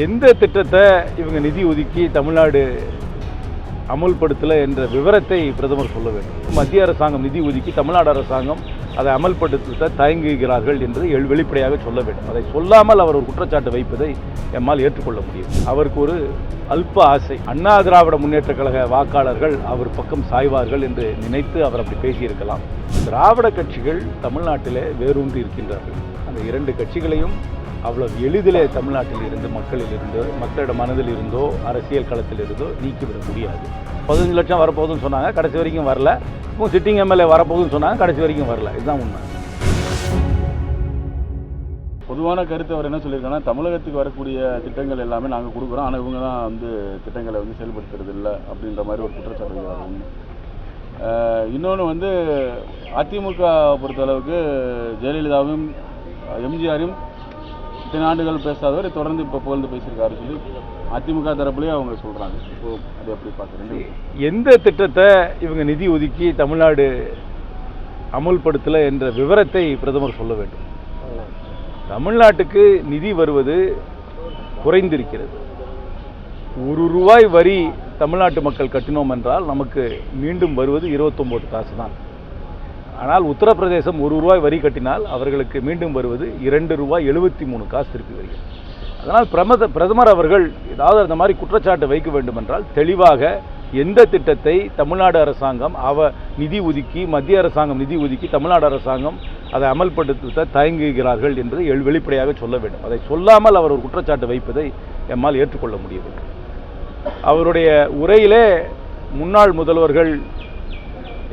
எந்த திட்டத்தை இவங்க நிதி ஒதுக்கி தமிழ்நாடு அமல்படுத்தலை என்ற விவரத்தை பிரதமர் சொல்ல வேண்டும். மத்திய அரசாங்கம் நிதி ஒதுக்கி தமிழ்நாடு அரசாங்கம் அதை அமல்படுத்த தயங்குகிறார்கள் என்று வெளிப்படையாக சொல்ல வேண்டும். அதை சொல்லாமல் அவர் ஒரு குற்றச்சாட்டு வைப்பதை எம்மால் ஏற்றுக்கொள்ள முடியும். அவருக்கு ஒரு அல்ப ஆசை, அண்ணா திராவிட முன்னேற்ற கழக வாக்காளர்கள் அவர் பக்கம் சாய்வார்கள் என்று நினைத்து அவர் அப்படி பேசியிருக்கலாம். திராவிட கட்சிகள் தமிழ்நாட்டிலே வேரூன்றி இருக்கின்றார்கள். அந்த இரண்டு கட்சிகளையும் அவ்வளவு எளிதிலே தமிழ்நாட்டில் இருந்து மக்களிட மனதில் இருந்தோ அரசியல் களத்தில் இருந்தோ நீக்கிவிட முடியாது. 15 லட்சம் வரப்போகுதுன்னு சொன்னாங்க, கடைசி வரைக்கும் வரல. இப்போ சிட்டிங் எம்எல்ஏ வரப்போகுதுன்னு சொன்னாங்க, கடைசி வரைக்கும் வரல. இதுதான் உண்மை. பொதுவான கருத்து அவர் என்ன சொல்லியிருக்காங்கன்னா, தமிழகத்துக்கு வரக்கூடிய திட்டங்கள் எல்லாமே நாங்கள் கொடுக்குறோம், ஆனால் இவங்க தான் திட்டங்களை செயல்படுத்துறது இல்லை அப்படின்ற மாதிரி ஒரு குற்றச்சாட்டு வைக்கிறாங்க. இன்னொன்று அதிமுக பொறுத்தளவுக்கு ஜெயலலிதாவும் எம்ஜிஆரும் இத்தனை ஆண்டுகள் பேசாதவர் தொடர்ந்து இப்போ புகழ்ந்து பேசியிருக்காரு சொல்லி அதிமுக தரப்புலேயே அவங்க சொல்கிறாங்க. இப்போ அதை எப்படி பார்க்குறீங்க? எந்த திட்டத்தை இவங்க நிதி ஒதுக்கி தமிழ்நாடு அமல்படுத்தலை என்ற விவரத்தை பிரதமர் சொல்ல வேண்டும். தமிழ்நாட்டுக்கு நிதி வருவது குறைந்திருக்கிறது. ₹1 வரி தமிழ்நாட்டு மக்கள் கட்டினோம் என்றால் நமக்கு மீண்டும் வருவது 29 காசு தான். ஆனால் உத்தரப்பிரதேசம் ₹1 வரி கட்டினால் அவர்களுக்கு மீண்டும் வருவது ₹2.73 திருப்பி வருகிறது. அதனால் பிரதமர் அவர்கள் ஏதாவது அந்த மாதிரி குற்றச்சாட்டு வைக்க வேண்டும் என்றால் தெளிவாக எந்த திட்டத்தை தமிழ்நாடு அரசாங்கம் நிதி ஒதுக்கி மத்திய அரசாங்கம் நிதி ஒதுக்கி தமிழ்நாடு அரசாங்கம் அதை அமல்படுத்த தயங்குகிறார்கள் என்று வெளிப்படையாக சொல்ல வேண்டும். அதை சொல்லாமல் அவர் ஒரு குற்றச்சாட்டு வைப்பதை எம்மால் ஏற்றுக்கொள்ள முடியவில்லை. அவருடைய உரையிலே முன்னாள் முதல்வர்கள்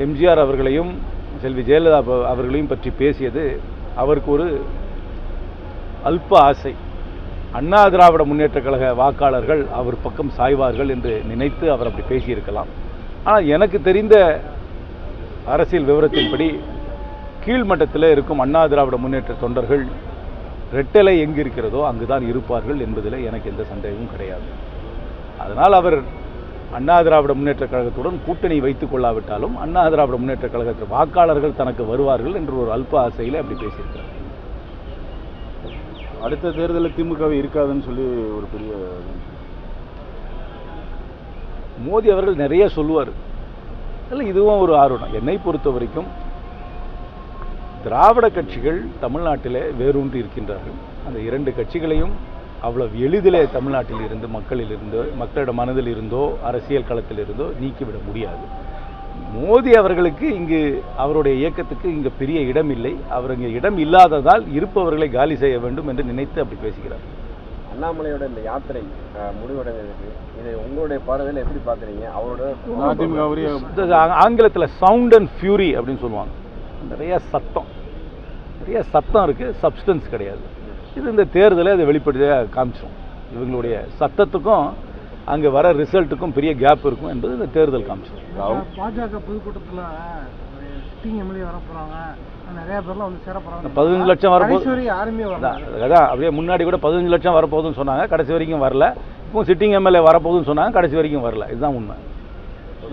எம்ஜிஆர் அவர்களையும் செல்வி ஜெயலலிதா அவர்களையும் பற்றி பேசியது அவருக்கு ஒரு அல்ப ஆசை, அண்ணா திராவிட முன்னேற்ற கழக வாக்காளர்கள் அவர் பக்கம் சாய்வார்கள் என்று நினைத்து அவர் அப்படி பேசியிருக்கலாம். ஆனால் எனக்கு தெரிந்த அரசியல் விவரத்தின்படி கீழ்மட்டத்தில் இருக்கும் அண்ணா திராவிட முன்னேற்ற தொண்டர்கள் ரெட்டலை எங்கு இருக்கிறதோ அங்குதான் இருப்பார்கள் என்பதில் எனக்கு எந்த சந்தேகமும் கிடையாது. அதனால் அவர் அண்ணா திராவிட முன்னேற்ற கழகத்துடன் கூட்டணி வைத்துக் கொள்ளாவிட்டாலும் அண்ணா திராவிட முன்னேற்ற கழகத்தில் வாக்காளர்கள் தனக்கு வருவார்கள் என்று ஒரு அல்ப ஆசையில் அப்படி பேசியிருக்கிறார். அடுத்த தேர்தலில் திமுகவை இருக்காதுன்னு சொல்லி ஒரு பெரிய மோடி அவர்கள் நிறைய சொல்லுவார். இல்லை, இதுவும் ஒரு ஆர்வம். என்னை பொறுத்த வரைக்கும் திராவிட கட்சிகள் தமிழ்நாட்டிலே வேரூன்றி இருக்கின்றார்கள். அந்த இரண்டு கட்சிகளையும் அவ்வளவு எளிதிலே தமிழ்நாட்டில் இருந்து மக்களிட மனதில் இருந்தோ அரசியல் களத்தில் இருந்தோ நீக்கிவிட முடியாது. மோடி அவர்களுக்கு இங்கு அவருடைய இயக்கத்துக்கு இங்கு பெரிய இடம் இல்லை. அவர் இங்கே இடம் இல்லாததால் இருப்பவர்களை காலி செய்ய வேண்டும் என்று நினைத்து அப்படி பேசுகிறார். அண்ணாமலையோட இந்த யாத்திரை முடிவடைந்ததுக்கு இதை உங்களுடைய பார்வையில் எப்படி பார்க்குறீங்க? அவரோட ஆங்கிலத்தில் சவுண்ட் அண்ட் ஃபியூரி அப்படின்னு சொல்லுவாங்க. நிறைய சத்தம் இருக்குது, சப்ஸ்டன்ஸ் கிடையாது. இது இந்த தேர்தலை அதை வெளிப்படையாக காமிச்சோம். இவங்களுடைய சத்தத்துக்கும் அங்கே வர ரிசல்ட்டுக்கும் பெரிய கேப் இருக்கும் என்பது இந்த தேர்தல் காமிச்சோம். பாஜக பொதுக்கூட்டத்தில் சிட்டிங் எம்எல்ஏ வரப்போகிறாங்க, நிறைய பேர்லாம் சேரப்போகிறாங்க. 15 லட்சம் வரப்போகுது. யாருமே அதான் அப்படியே முன்னாடி கூட 15 லட்சம் வரப்போகுதுன்னு சொன்னாங்க, கடைசி வரைக்கும் வரல. இப்போ சிட்டிங் எம்எல்ஏ வரப்போகுதுன்னு சொன்னாங்க, கடைசி வரைக்கும் வரல. இதுதான் உண்மை.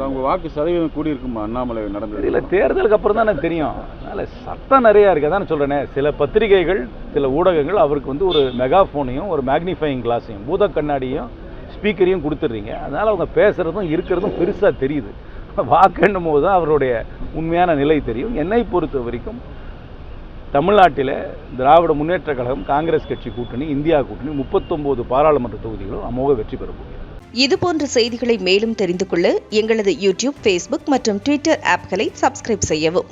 அவங்க வாக்கு சதவீதம் கூடி இருக்குமா அண்ணாமலை நடந்தது? இல்லை, தேர்தலுக்கு அப்புறம் தான் எனக்கு தெரியும். அதனால் சத்தம் நிறையா இருக்குது. அதான் சொல்கிறேனே, சில பத்திரிகைகள் சில ஊடகங்கள் அவருக்கு ஒரு மெகாஃபோனையும் ஒரு மேக்னிஃபையிங் கிளாஸையும் பூத கண்ணாடியும் ஸ்பீக்கரையும் கொடுத்துட்றீங்க. அதனால் அவங்க பேசுகிறதும் இருக்கிறதும் பெருசாக தெரியுது. வாக்கெண்ணும் போது தான் அவருடைய உண்மையான நிலை தெரியும். என்னை பொறுத்த வரைக்கும் தமிழ்நாட்டில் திராவிட முன்னேற்ற கழகம் காங்கிரஸ் கட்சி கூட்டணி இந்தியா கூட்டணி 39 பாராளுமன்ற தொகுதிகளும் அமோக வெற்றி பெற முடியும். இதுபோன்ற செய்திகளை மேலும் தெரிந்து கொள்ள எங்களது யூடியூப், ஃபேஸ்புக் மற்றும் ட்விட்டர் ஆப்களை சப்ஸ்கிரைப் செய்யவும்.